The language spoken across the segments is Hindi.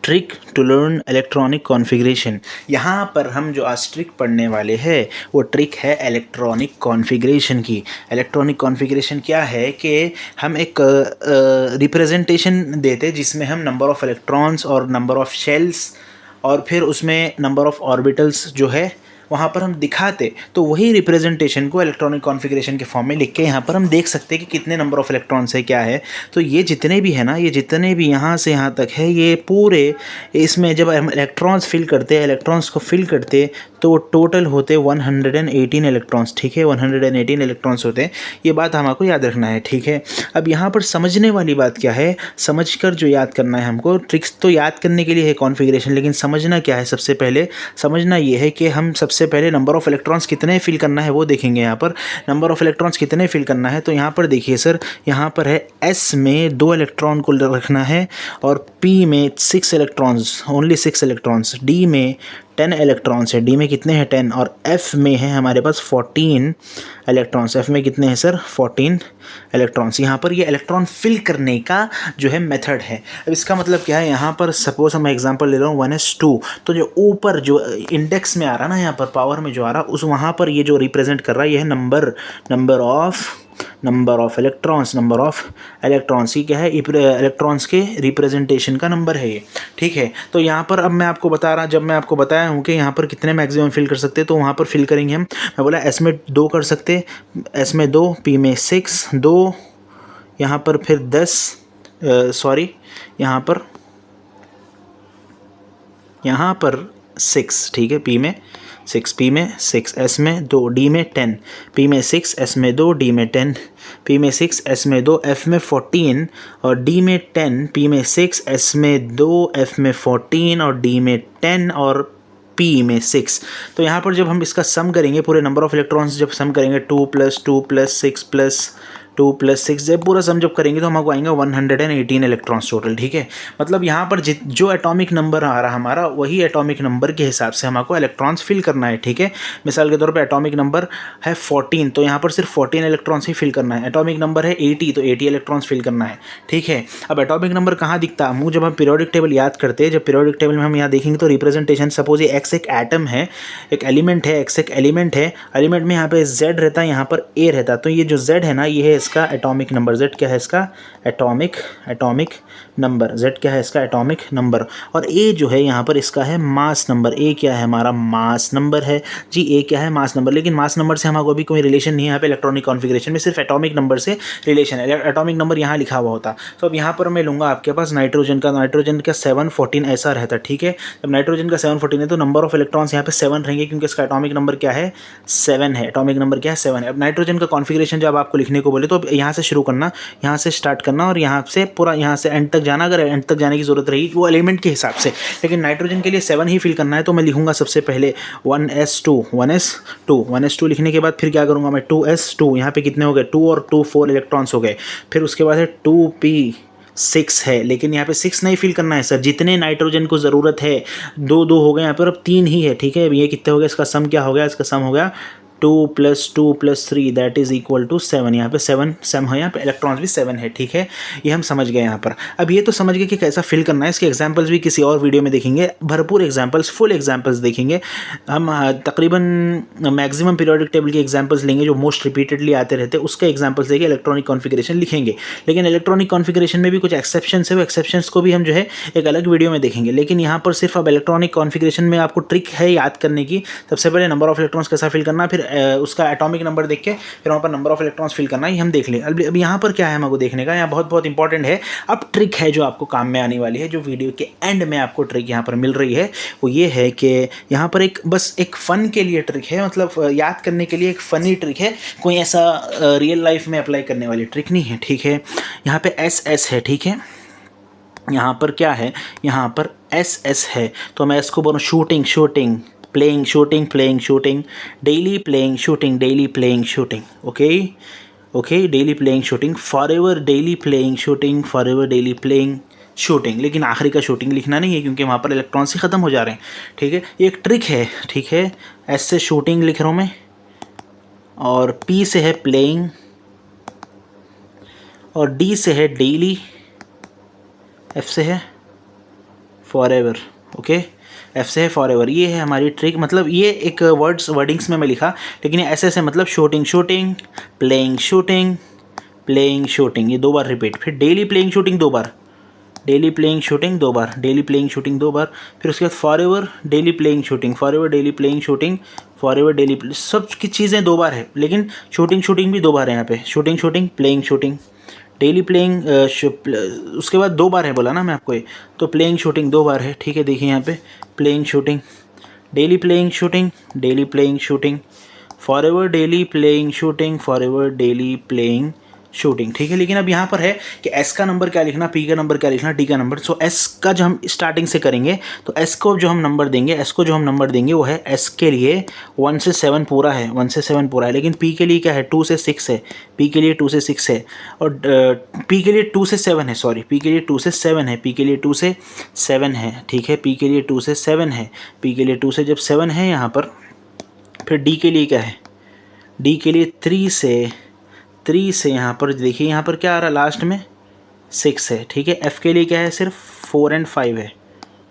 Trick to learn electronic configuration. यहाँ पर हम जो आज ट्रिक पढ़ने वाले हैं वो ट्रिक है इलेक्ट्रॉनिक कॉन्फ़िगरेशन की। इलेक्ट्रॉनिक कॉन्फ़िगरेशन क्या है कि हम एक रिप्रेजेंटेशन देते जिसमें हम नंबर ऑफ़ इलेक्ट्रॉन्स और नंबर ऑफ़ शेल्स और फिर उसमें नंबर ऑफ़ ऑर्बिटल्स जो है वहाँ पर हम दिखाते, तो वही रिप्रेजेंटेशन को इलेक्ट्रॉनिक कॉन्फ़िगरेशन के फॉर्म में लिख के यहाँ पर हम देख सकते हैं कि कितने नंबर ऑफ़ इलेक्ट्रॉन्स है क्या है। तो ये जितने भी है ना, ये जितने भी यहाँ से यहाँ तक है, ये पूरे इसमें जब हम इलेक्ट्रॉन्स फिल करते हैं, इलेक्ट्रॉन्स को फिल करते तो वो टोटल होते 118 इलेक्ट्रॉन्स। ठीक है, 118 इलेक्ट्रॉन्स होते हैं। ये बात हमको याद रखना है। ठीक है, अब यहाँ पर समझने वाली बात क्या है, समझकर जो याद करना है हमको। ट्रिक्स तो याद करने के लिए है कॉन्फ़िगरेशन, लेकिन समझना क्या है, सबसे पहले समझना ये है कि हम सबसे पहले नंबर ऑफ़ इलेक्ट्रॉन्स कितने फिल करना है वो देखेंगे। यहाँ पर नंबर ऑफ़ इलेक्ट्रॉन्स कितने फिल करना है, तो यहाँ पर देखिए सर, यहाँ पर है S में 2 इलेक्ट्रॉन को रखना है और P में 6 इलेक्ट्रॉन्स, ओनली 6 इलेक्ट्रॉन्स, D में 10 इलेक्ट्रॉन्स है, D में कितने हैं 10, और F में है हमारे पास 14 इलेक्ट्रॉन्स। F में कितने हैं सर 14 इलेक्ट्रॉन्स। यहाँ पर ये इलेक्ट्रॉन फिल करने का जो है मेथड है। अब इसका मतलब क्या है, यहाँ पर सपोज हम एग्जांपल ले रहा हूँ 1s2, तो जो ऊपर जो इंडेक्स में आ रहा ना, यहाँ पर पावर में जो आ रहा उस वहाँ पर ये जो रिप्रेजेंट कर रहा है ये है नंबर ऑफ इलेक्ट्रॉन्स। ये क्या है, इलेक्ट्रॉन्स के रिप्रेजेंटेशन का नंबर है ये। ठीक है, तो यहाँ पर अब मैं आपको बता रहा, जब मैं आपको बताया हूँ कि यहाँ पर कितने मैक्सिमम फिल कर सकते हैं, तो वहाँ पर फिल करेंगे हम। मैं बोला S में 2 कर सकते, S में 2, P में 6, 2, यहाँ पर फिर 10, सॉरी यहाँ पर 6। ठीक है, P में 6, P में 6, S में 2, D में 10, P में 6, S में 2, D में 10, P में 6, S में 2, F में 14 और D में 10, P में 6, S में 2, F में 14 और D में 10 और P में 6। तो यहाँ पर जब हम इसका सम करेंगे, पूरे नंबर ऑफ़ इलेक्ट्रॉन्स जब सम करेंगे 2 + 2 + 6 + 2 + 6, जब पूरा सम जब करेंगे तो हमको आएंगे 118 इलेक्ट्रॉन्स टोटल। ठीक है, मतलब यहाँ पर जो एटॉमिक नंबर आ रहा हमारा, वही एटॉमिक नंबर के हिसाब से हमको इलेक्ट्रॉन्स फिल करना है। ठीक है, मिसाल के तौर पे एटॉमिक नंबर है 14, तो यहाँ पर सिर्फ 14 इलेक्ट्रॉन्स ही फिल करना है। एटॉमिक नंबर है 80, तो 80 इलेक्ट्रॉन्स फिल करना है। ठीक है, अब एटॉमिक नंबर कहाँ दिखता है, जब हम पीरियोडिक टेबल याद करते हैं, जब पीरियोडिक टेबल में हम यहाँ देखेंगे तो रिप्रेजेंटेशन, सपोज ये X एक एटम है, एक एलिमेंट है, X एक एलिमेंट है, एलिमेंट में यहाँ पे Z रहता है, यहाँ पर A रहता है, तो ये जो Z है ना, ये है इसका एटॉमिक नंबर। Z क्या है इसका एटॉमिक नंबर, Z क्या है इसका एटॉमिक नंबर, और A जो है यहाँ पर इसका है मास नंबर। A क्या है हमारा मास नंबर है जी, A क्या है मास नंबर। लेकिन मास नंबर से हमारे अभी कोई रिलेशन नहीं है यहाँ पे इलेक्ट्रॉनिक कॉन्फ़िगरेशन में, सिर्फ एटॉमिक नंबर से रिलेशन है। एटॉमिक नंबर यहाँ लिखा हुआ होता, तो अब यहाँ पर मैं लूँगा आपके पास नाइट्रोजन का 714 ऐसा रहता। ठीक है, जब नाइट्रोजन का 714 है तो नंबर ऑफ इलेक्ट्रॉन्स यहाँ पे 7 रहेंगे, क्योंकि इसका एटॉमिक नंबर क्या है 7 है। एटॉमिक नंबर क्या है 7 है। अब नाइट्रोजन का कॉन्फ़िगरेशन जब आपको लिखने को बोले तो अब यहाँ से शुरू करना, यहाँ से स्टार्ट करना और यहाँ से पूरा यहाँ से एंड तक जाना। अगर एंड तक जाने की ज़रूरत रही वो एलिमेंट के हिसाब से, लेकिन नाइट्रोजन के लिए 7 ही फिल करना है, तो मैं लिखूँगा सबसे पहले 1s2 लिखने के बाद फिर क्या करूँगा मैं 2s2, यहाँ पे कितने हो गए 2 और 2 4 इलेक्ट्रॉन्स हो गए। फिर उसके बाद है 2p6 है, लेकिन यहाँ पे 6 नहीं फिल करना है सर, जितने नाइट्रोजन को ज़रूरत है 2 हो गए यहाँ पर, अब 3 ही है। ठीक है, ये कितने हो गए, इसका सम क्या हो गया, इसका सम हो गया 2 + 2 + 3 दैट इज़ इक्वल टू 7। यहाँ पे 7 सम है, यहाँ पे इलेक्ट्रॉन्स भी 7 है। ठीक है, ये हम समझ गए यहाँ पर। अब ये तो समझ गए कि कैसा फिल करना है, इसके एग्जांपल्स भी किसी और वीडियो में देखेंगे, भरपूर एग्जांपल्स, फुल एग्जांपल्स देखेंगे हम। तकरीबन मैक्सिमम पीरियोडिक टेबल के एग्जांपल्स लेंगे जो मोस्ट रिपीटेडली आते रहते हैं, उसके एग्जांपल्स लेके इलेक्ट्रॉनिक कॉन्फ़िगरेशन लिखेंगे। लेकिन इलेक्ट्रॉनिक कॉन्फ़िगरेशन में भी कुछ एक्सेप्शंस है, वो एक्सेप्शंस को भी हम जो है एक अलग वीडियो में देखेंगे। लेकिन यहाँ पर सिर्फ अब इलेक्ट्रॉनिक कॉन्फ़िगरेशन में आपको ट्रिक है याद करने की। सबसे पहले नंबर ऑफ इलेक्ट्रॉन्स कैसा फिल करना, फिर उसका एटॉमिक नंबर देख के फिर वहाँ पर नंबर ऑफ इलेक्ट्रॉन्स फिल करना, ही हम देख लें। अब यहाँ पर क्या है हमको देखने का, यहाँ बहुत इंपॉर्टेंट है। अब ट्रिक है जो आपको काम में आने वाली है, जो वीडियो के एंड में आपको ट्रिक यहाँ पर मिल रही है, वो ये है कि यहाँ पर बस एक फ़न के लिए ट्रिक है, मतलब याद करने के लिए एक फ़नी ट्रिक है, कोई ऐसा रियल लाइफ में अप्लाई करने वाली ट्रिक नहीं है। ठीक है, यहाँ पे SS है। ठीक है, यहाँ पर क्या है, यहाँ पर SS है, तो मैं इसको बोलूँ shooting, playing shooting, daily playing shooting, okay, daily playing shooting, forever daily playing shooting, लेकिन आखिरी का शूटिंग लिखना नहीं है, क्योंकि वहाँ पर इलेक्ट्रॉन्स ही ख़त्म हो जा रहे हैं। ठीक है, ये एक ट्रिक है। ठीक है, S से शूटिंग लिख रहा हूँ मैं, और P से है प्लेइंग, और D से है डेली, F से है फॉर एवर, ओके। एफ से है फॉर एवर, ये है हमारी ट्रिक। मतलब ये एक वर्डिंग्स में मैं लिखा, लेकिन ये ऐसे मतलब shooting shooting, playing shooting, playing shooting, ये 2 बार रिपीट। फिर डेली प्लेइंग शूटिंग 2 बार, डेली प्लेइंग शूटिंग 2 बार, डेली प्लेइंग शूटिंग 2 बार। फिर उसके बाद for ever daily playing shooting, for ever daily playing shooting, for ever daily, सब की चीज़ें 2 बार है, लेकिन शूटिंग शूटिंग भी 2 बार है यहाँ पे। Shooting shooting, playing shooting, daily playing, उसके बाद 2 बार है बोला ना मैं आपको ये, तो प्लेइंग शूटिंग 2 बार है, ठीक है। देखिए यहाँ पे playing shooting, daily playing shooting, daily playing shooting, for ever daily playing shooting, for ever daily playing shooting, ठीक है। लेकिन अब यहाँ पर है कि एस का नंबर क्या लिखना, पी का नंबर क्या लिखना, डी का नंबर। सो एस का जो हम स्टार्टिंग से करेंगे, तो एस को जो हम नंबर देंगे, एस को जो हम नंबर देंगे वो है, एस के लिए 1 से 7 पूरा है, 1 से 7 पूरा है। लेकिन पी के लिए क्या है, 2 से 6 है, पी के लिए 2 से 6 है, और पी के लिए 2 से 7 है, सॉरी, पी के लिए 2 से 7 है, पी के लिए 2 से 7 है, ठीक है। पी के लिए 2 से 7 है, पी के लिए 2 से जब 7 है यहाँ पर, फिर डी के लिए क्या है, डी के लिए 3 से यहाँ पर देखिए, यहाँ पर क्या आ रहा है लास्ट में 6 है, ठीक है। एफ़ के लिए क्या है, सिर्फ 4 और 5 है,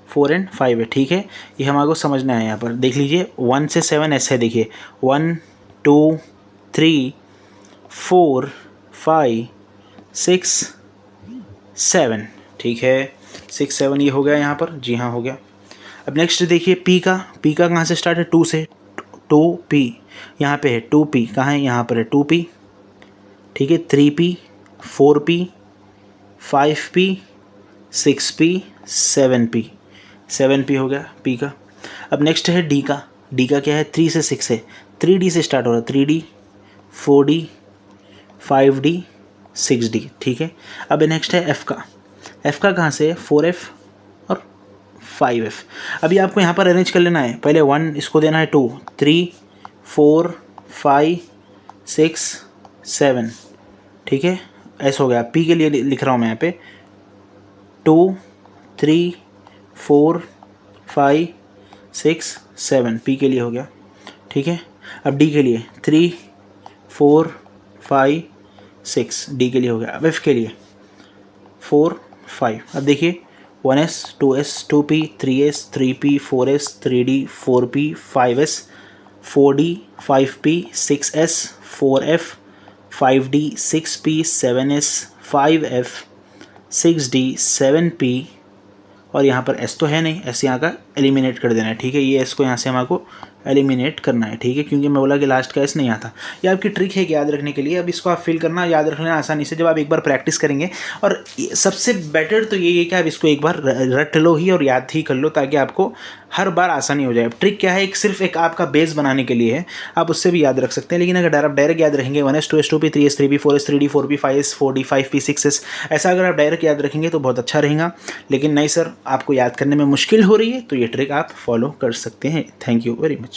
4 और 5 है, ठीक है। ये हमारे को समझना है। यहाँ पर देख लीजिए 1 से 7 एस है, देखिए 1 2 3 4 5 6 7, ठीक है। 6 7 ये हो गया यहाँ पर, जी हाँ हो गया। अब नेक्स्ट देखिए पी का कहाँ से स्टार्ट है, 2 से, 2p यहाँ पे है, 2p कहाँ है, यहाँ पर है 2p, ठीक है। 3p 4p 5p 6p 7p हो गया पी का। अब नेक्स्ट है डी का क्या है, 3 से 6 है, 3d से स्टार्ट हो रहा है, 3d 4d 5d 6d, ठीक है। अब नेक्स्ट है एफ़ का कहाँ से है, 4f और 5f। अभी आपको यहाँ पर अरेंज कर लेना है, पहले 1 इसको देना है, 2 3 4 5 6 7, ठीक है। ऐसा हो गया। पी के लिए लिख रहा हूँ मैं यहाँ पे 2 3 4 5 6 7, पी के लिए हो गया, ठीक है। अब डी के लिए 3 4 5 6, डी के लिए हो गया। अब एफ के लिए 4 5। अब देखिए 1s 2s 2p 3s 3p 4s 3d 4p 5s 4d 5p 6s 4f 5d 6p 7s 5f 6d 7p, और यहाँ पर s तो है नहीं, s यहाँ का एलिमिनेट कर देना है, ठीक है। ये s को यहाँ से हमारे को एलिमिनेट करना है, ठीक है, क्योंकि मैं बोला कि लास्ट का s नहीं आता। ये आपकी ट्रिक है कि याद रखने के लिए। अब इसको आप फिल करना, याद रखना आसानी से जब आप एक बार प्रैक्टिस करेंगे। और सबसे बेटर तो ये है कि आप इसको एक बार रट लो ही और याद ही कर लो, ताकि आपको हर बार आसानी हो जाए। ट्रिक क्या है, सिर्फ एक आपका बेस बनाने के लिए है, आप उससे भी याद रख सकते हैं। लेकिन अगर आप डायरेक्ट याद रखेंगे 1s 2s 2p 3s 3p 4s 3d 4p 5s 4d 5p 6s, ऐसा अगर आप डायरेक्ट याद रखेंगे तो बहुत अच्छा रहेगा। लेकिन नहीं सर, आपको याद करने में मुश्किल हो रही है, तो ये ट्रिक आप फॉलो कर सकते हैं। Thank you very much.